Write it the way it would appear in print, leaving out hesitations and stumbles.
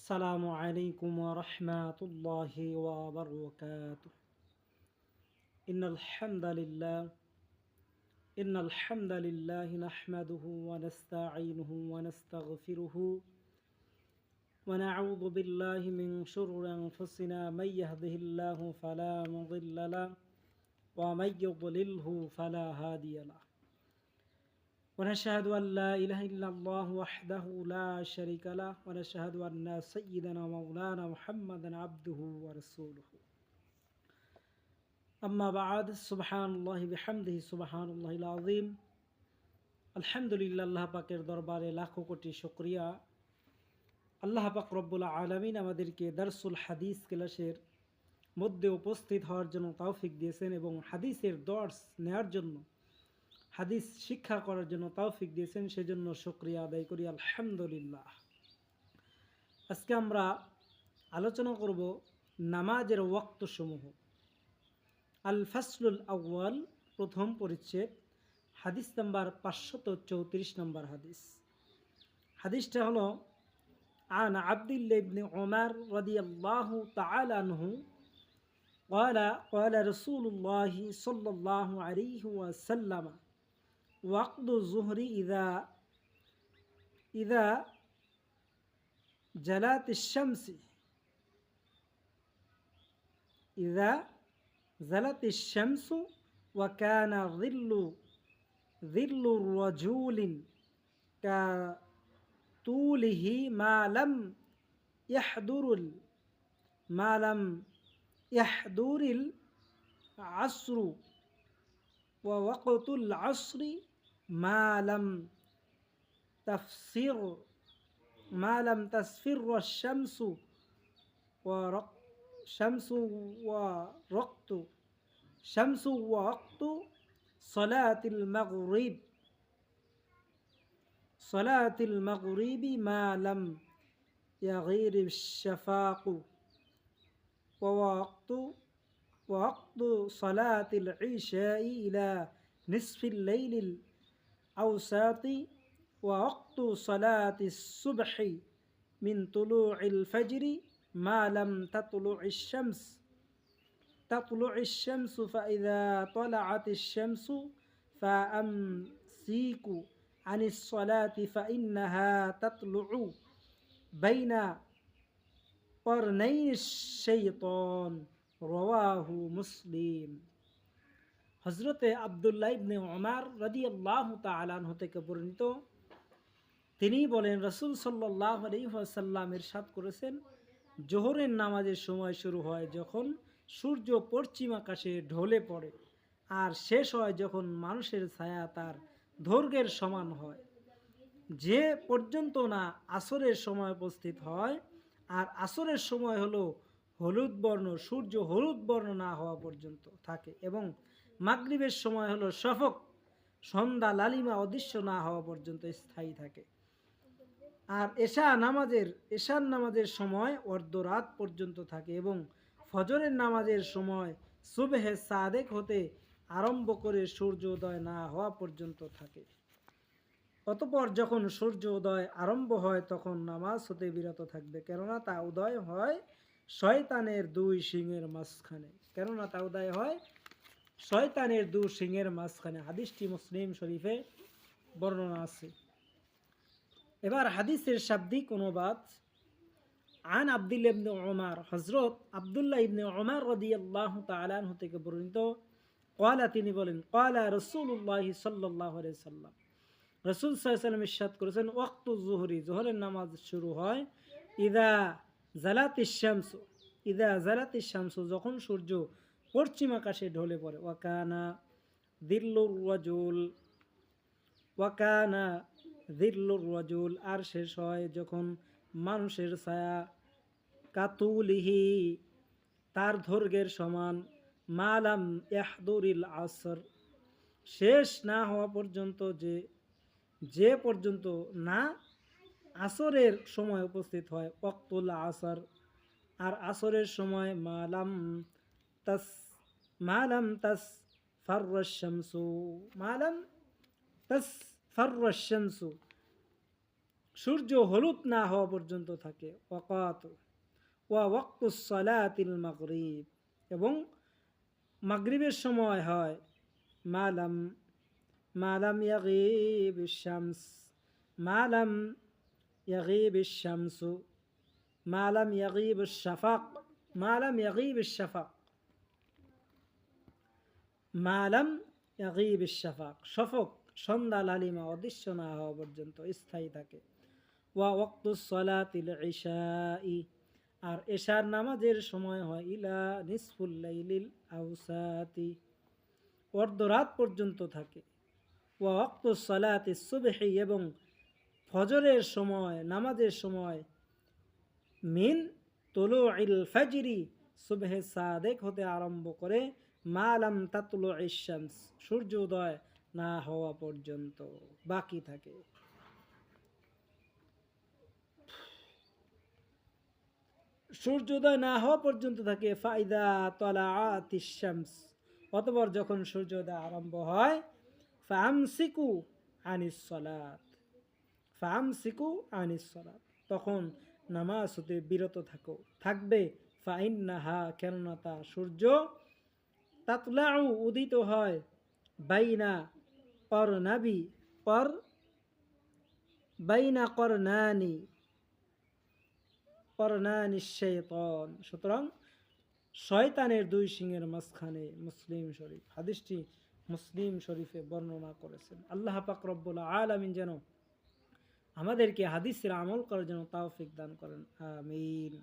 السلام عليكم ورحمة الله وبركاته. إن الحمد لله نحمده ونستعينه ونستغفره ونعوذ بالله من شرور أنفسنا من يهده الله فلا مضل له ومن يضلله فلا هادي له ونشهد أن لا إله إلا الله وحده لا شريك له ونشهد أن سيدنا مولانا محمدا عبده ورسوله أما بعد سبحان الله بحمده سبحان الله العظيم আলহামদুলিল্লাহ। আল্লাহ পাকের দরবারে লাখো কোটি শুকরিয়া। আল্লাহ পাক রব্বুল আলামিন আমাদেরকে দারসুল হাদিস ক্লাসের মধ্যে উপস্থিত হওয়ার জন্য তৌফিক দিয়েছেন এবং হাদিসের দর্স নেওয়ার জন্য, হাদিস শিক্ষা করার জন্য তৌফিক দিয়েছেন, সেজন্য শুকরিয়া আদায় করি আলহামদুলিল্লাহ। আজকে আমরা আলোচনা করব নামাজের ওয়াক্তসমূহ। আল ফাসলুল আউয়াল, প্রথম পরিচ্ছেদ, হাদিস নাম্বার 534 নম্বর হাদিস। হাদিসটা হলো আন আব্দুল্লাহ ইবনে উমর রাদিয়াল্লাহু তাআলা আনহু قال قال رسول الله صلى الله عليه وسلم وقت الظهر إذا جلت الشمس إذا زلت الشمس وكان ظل الرجل كطوله ما لم يحضر العصر ووقت العصر ما لم تصفر الشمس ووقت صلاة المغرب ما لم يغير الشفاق ووقت صلاة العشاء إلى نصف الليل الأوسط ووقت صلاة الصبح من طلوع الفجر ما لم تطلع الشمس فإذا طلعت الشمس فأمسكوا عن الصلاة فإنها تطلع بين قرني الشيطان رواه مسلم। হযরতে আব্দুল্লাহ ইবনে উমর রাদিয়াল্লাহু তাআলা আনহু থেকে বর্ণিত, তিনি বলেন রাসূল সাল্লাল্লাহু আলাইহি ওয়াসাল্লাম ইরশাদ করেছেন, জোহরের নামাজের সময় শুরু হয় যখন সূর্য পশ্চিম আকাশে ঢলে পড়ে আর শেষ হয় যখন মানুষের ছায়া তার দৈর্ঘ্যের সমান হয়, যে পর্যন্ত না আসরের সময় উপস্থিত হয়। আর আসরের সময় হলো হলুদ বর্ণ, সূর্য হলুদ বর্ণ না হওয়া পর্যন্ত থাকে, এবং মাগরিবের সময় হলো শফক, সন্ধ্যা লালিমা অদৃশ্য না হওয়া পর্যন্ত স্থায়ী থাকে। আর এশার নামাজের সময় অর্ধরাত পর্যন্ত থাকে এবং ফজরের নামাজের সময় সুবহে সাদেক হতে আরম্ভ করে সূর্যোদয় না হওয়া পর্যন্ত থাকে। অতঃপর যখন সূর্যোদয় আরম্ভ হয় তখন নামাজ হতে বিরত থাকবে, কেননা তা উদয় হয় শয়তানের দুই শিংয়ের মাঝখানে। হাদিসটি মুসলিম শরীফে বর্ণনা আছে। এবার হাদিসের শাব্দিক অনুবাদ। আন আব্দুল্লাহ ইবনে উমর, হযরত আব্দুল্লাহ ইবনে উমর রাদিয়াল্লাহু তাআলা আনহু থেকে বর্ণিত, ক্বালা, তিনি বলেন, ক্বালা রাসূলুল্লাহ সাল্লাল্লাহু আলাইহি সাল্লাম, রাসূল সাল্লাল্লাহু আলাইহি ওয়াসাল্লাম ইরশাদ করেছেন, ওয়াক্তু যুহরি, যোহরের নামাজ শুরু হয় ইযা জালাতিশ শামসু, যখন সূর্য পশ্চিম আকাশে ঢলে পড়ে, ওয়াকানা যিল্লুর রাজুল, আর শেষ হয় যখন মানুষের ছায়া, কাতুলিহি, তার দৈর্ঘ্যের সমান, মালাম ইয়াহদুরিল আসর, শেষ না হওয়া পর্যন্ত, যে পর্যন্ত না আসরের সময় উপস্থিত হয়, ওয়াক্তুল আসর, আর আসরের সময় মালাম তাসফাররাশ শামসু, সূর্য হলুদ না হওয়া পর্যন্ত থাকে। ওয়াকাত ওয়া ওয়াক্তুস সালাতিল মাগরিব, এবং মাগরিবের সময় হয় মালাম মালাম ইয়াগিব শামস, মালাম ইয়াগিব শামসু, মালাম ইয়াগিব শাফাক, মালাম ইয়াগিব শাফাক, মালাম ইয়াগিব শাফাক, শফক সন্ধ্যা লালিমা অদৃশ্য না হওয়া পর্যন্ত স্থায়ী থাকে। ওয়া ওয়াক্তুস সালাতিল ইশাই, আর এশার নামাজের সময় হয় ইলা নিসফুল লাইলিল আওসাতি, অর্ধরাত পর্যন্ত থাকে। ওয়া ওয়াক্তুস সালাতিস সুবহি, এবং ফজরের সময় নামাজের সময় মিন তুলুইল ফাজরি, সুবহে সাদেক হতে আরম্ভ করে মালাম তাতলুইশ শামস, সূর্যোদয় না হওয়া পর্যন্ত বাকি থাকে। সূর্যোদয় না হওয়া পর্যন্ত থাকে। ফাইদা তলাআতিশ শামস, অতঃপর যখন সূর্যোদয় আরম্ভ হয় ফামসিকু আনিস সালাত, ফামসিকু আনিস সালাত, তখন নামাজ হতে বিরত থাকবে। ফাইন্নাহা, কেননা তা সূর্য, তাতলাউ উদিত হয়, বাইনা করনাবি কর বাইনা করনানি করনানি শাইতান, সুতরাং শয়তানের দুই সিংহের মাঝখানে। মুসলিম শরীফ, হাদিসটি মুসলিম শরীফে বর্ণনা করেছেন। আল্লাহ পাক রব্বুল আলামিন যেন আমাদেরকে হাদিসের আমল করার জন্য তৌফিক দান করেন, আমিন।